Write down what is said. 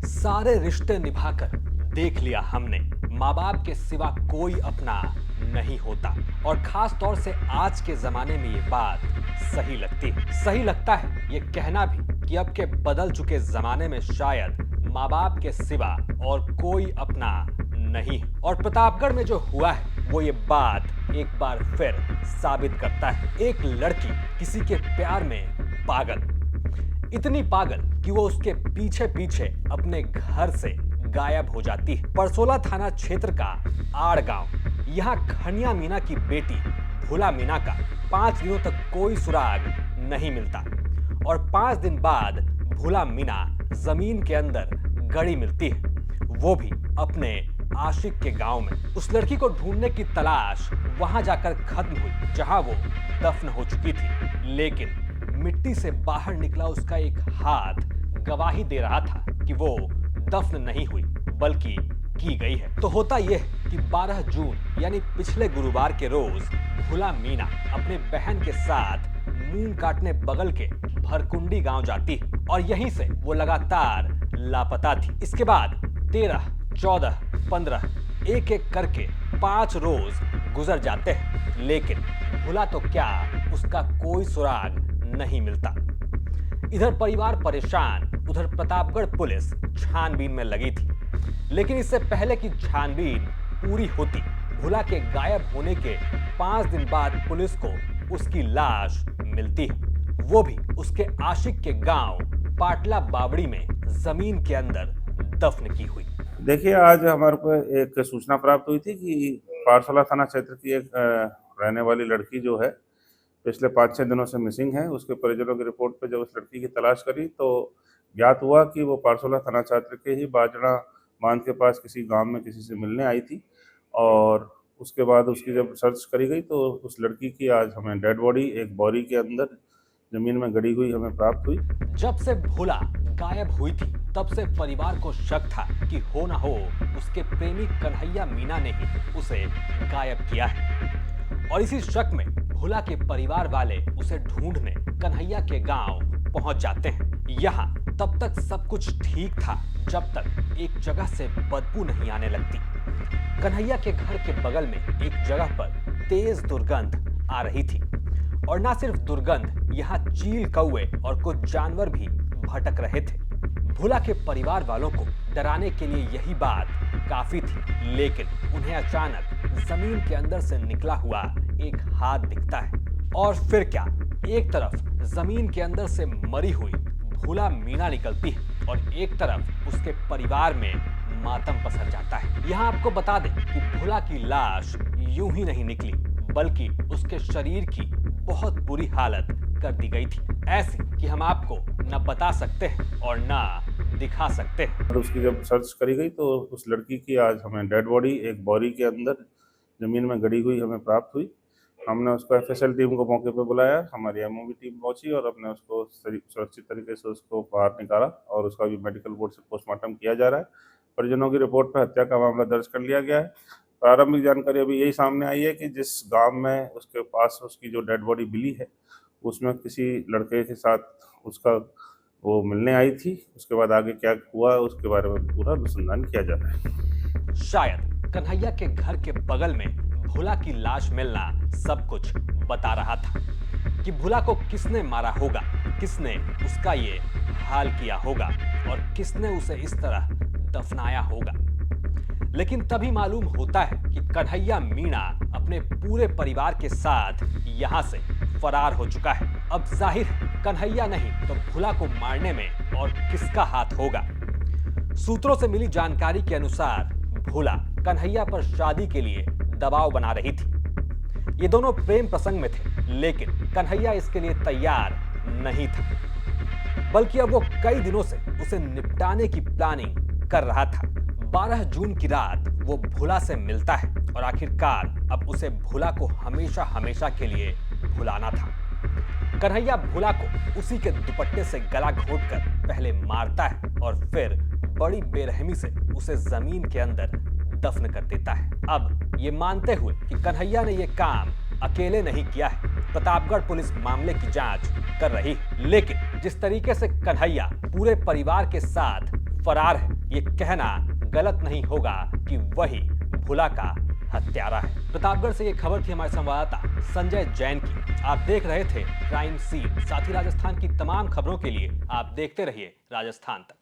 सारे रिश्ते निभाकर देख लिया हमने, माँ बाप के सिवा कोई अपना नहीं होता। और खास तौर से आज के जमाने में ये बात सही लगती है। सही लगता है ये कहना भी कि अब के बदल चुके जमाने में शायद माँ बाप के सिवा और कोई अपना नहीं। और प्रतापगढ़ में जो हुआ है वो ये बात एक बार फिर साबित करता है। एक लड़की किसी के प्यार में पागल, इतनी पागल कि वो उसके पीछे पीछे अपने घर से गायब हो जाती है। परसोला थाना क्षेत्र का आड़ गांव, यहाँ खनिया मीना की बेटी भोला मीना का 5 दिनों तक कोई सुराग नहीं मिलता। और 5 दिन बाद भोला मीना जमीन के अंदर गड़ी मिलती है, वो भी अपने आशिक के गांव में। उस लड़की को ढूंढने की तलाश वहां जाकर खत्म हुई जहां वो दफन हो चुकी थी। लेकिन मिट्टी से बाहर निकला उसका एक हाथ गवाही दे रहा था कि वो दफन नहीं हुई बल्कि की गई है। तो होता यह कि 12 जून यानी पिछले गुरुवार के रोज भोला मीना अपने बहन के साथ मूंग काटने बगल के भरकुंडी गांव जाती है और यहीं से वो लगातार लापता थी। इसके बाद 13, 14, 15 एक एक करके 5 रोज गुजर जाते हैं, लेकिन भोला तो क्या उसका कोई सुराग नहीं मिलता। इधर परिवार परेशान, उधर प्रतापगढ़ पुलिस छानबीन में लगी थी। लेकिन इससे पहले कि छानबीन पूरी होती, भोला के गायब होने के 5 दिन बाद पुलिस को उसकी लाश मिलती है, वो भी उसके आशिक के गांव पाटला बावड़ी में जमीन के अंदर दफन की हुई। देखिए, आज हमारे को एक सूचना प्राप्त हुई थी कि पारसोला थाना क्षेत्र की एक रहने वाली लड़की जो है पिछले 5-6 दिनों से मिसिंग है। उसके परिजनों की रिपोर्ट पे जब उस लड़की की तलाश करी तो ज्ञात हुआ कि वो पारसोला थाना क्षेत्र के ही बाजड़ा बांध के पास किसी गांव में किसी से मिलने आई थी। और उसके बाद उसकी जब सर्च करी गई तो उस लड़की की आज हमें डेड बॉडी एक बोरी के अंदर जमीन में गड़ी हुई हमें प्राप्त हुई। जब से भोला गायब हुई थी तब से परिवार को शक था कि हो ना हो उसके प्रेमी कन्हैया मीना ने ही उसे गायब किया है। और इसी शक में भोला के परिवार वाले उसे ढूंढने कन्हैया के गांव पहुंच जाते हैं। यहाँ तब तक सब कुछ ठीक था जब तक एक जगह से बदबू नहीं आने लगती। कन्हैया के घर के बगल में एक जगह पर तेज दुर्गंध आ रही थी। और ना सिर्फ दुर्गंध, यहाँ चील कौवे और कुछ जानवर भी भटक रहे थे। भोला के परिवार वालों को डराने के लिए यही बात काफी थी, लेकिन उन्हें अचानक जमीन के अंदर से निकला हुआ एक हाथ दिखता है। और फिर क्या, एक तरफ जमीन के अंदर से मरी हुई भोला मीना निकलती है और एक तरफ उसके परिवार में मातम पसर जाता है। यहाँ आपको बता दें कि भोला की लाश यूं ही नहीं निकली बल्कि उसके शरीर की बहुत बुरी हालत कर दी गई थी, ऐसी कि हम आपको न बता सकते हैं और ना दिखा सकते हैं। और उसकी जब सर्च करी गई तो उस लड़की की आज हमें डेड बॉडी एक बोरी के अंदर जमीन में गड़ी हुई हमें प्राप्त हुई। हमने उसको एफएसएल टीम को मौके पर बुलाया, हमारी एमओबी टीम पहुंची और हमने उसको सुरक्षित तरीके से उसको बाहर निकाला और उसका भी मेडिकल बोर्ड से पोस्टमार्टम किया जा रहा है। परिजनों की रिपोर्ट पर हत्या का मामला दर्ज कर लिया गया है। प्रारंभिक जानकारी अभी यही सामने आई है कि जिस गांव में उसके पास उसकी जो डेड बॉडी मिली है उसमें किसी लड़के के साथ उसका वो मिलने आई थी। उसके बाद आगे क्या हुआ उसके बारे में पूरा अनुसंधान किया जा रहा है। शायद कन्हैया के घर के बगल में भोला की लाश मिलना सब कुछ बता रहा था कि भोला को किसने मारा होगा, किसने उसका ये हाल किया होगा और किसने उसे इस तरह दफनाया होगा। लेकिन तभी मालूम होता है कि कन्हैया मीना अपने पूरे परिवार के साथ यहाँ से फरार हो चुका है। अब जाहिर है कन्हैया नहीं तो भोला को मारने में और किसका हाथ होगा। सूत्रों से मिली जानकारी के अनुसार भोला कन्हैया पर शादी के लिए दबाव बना रही थी। ये दोनों प्रेम प्रसंग में थे, लेकिन कन्हैया इसके लिए तैयार नहीं था, बल्कि अब वो कई दिनों से उसे निपटाने की प्लानिंग कर रहा था। 12 जून की रात वो भोला से मिलता है और आखिरकार अब उसे भोला को हमेशा हमेशा के लिए भुलाना था। कन्हैया भोला को उसी के दुपट्टे से गला घोंटकर पहले मारता है और फिर बड़ी बेरहमी से उसे जमीन के अंदर दफन कर देता है। अब ये मानते हुए कि कन्हैया ने ये काम अकेले नहीं किया है, प्रतापगढ़ पुलिस मामले की जांच कर रही है। लेकिन जिस तरीके से कन्हैया पूरे परिवार के साथ फरार है, ये कहना गलत नहीं होगा कि वही भुला का हत्यारा है। प्रतापगढ़ से ये खबर थी हमारे संवाददाता संजय जैन की। आप देख रहे थे क्राइम सीन। साथ ही राजस्थान की तमाम खबरों के लिए आप देखते रहिए राजस्थान तक।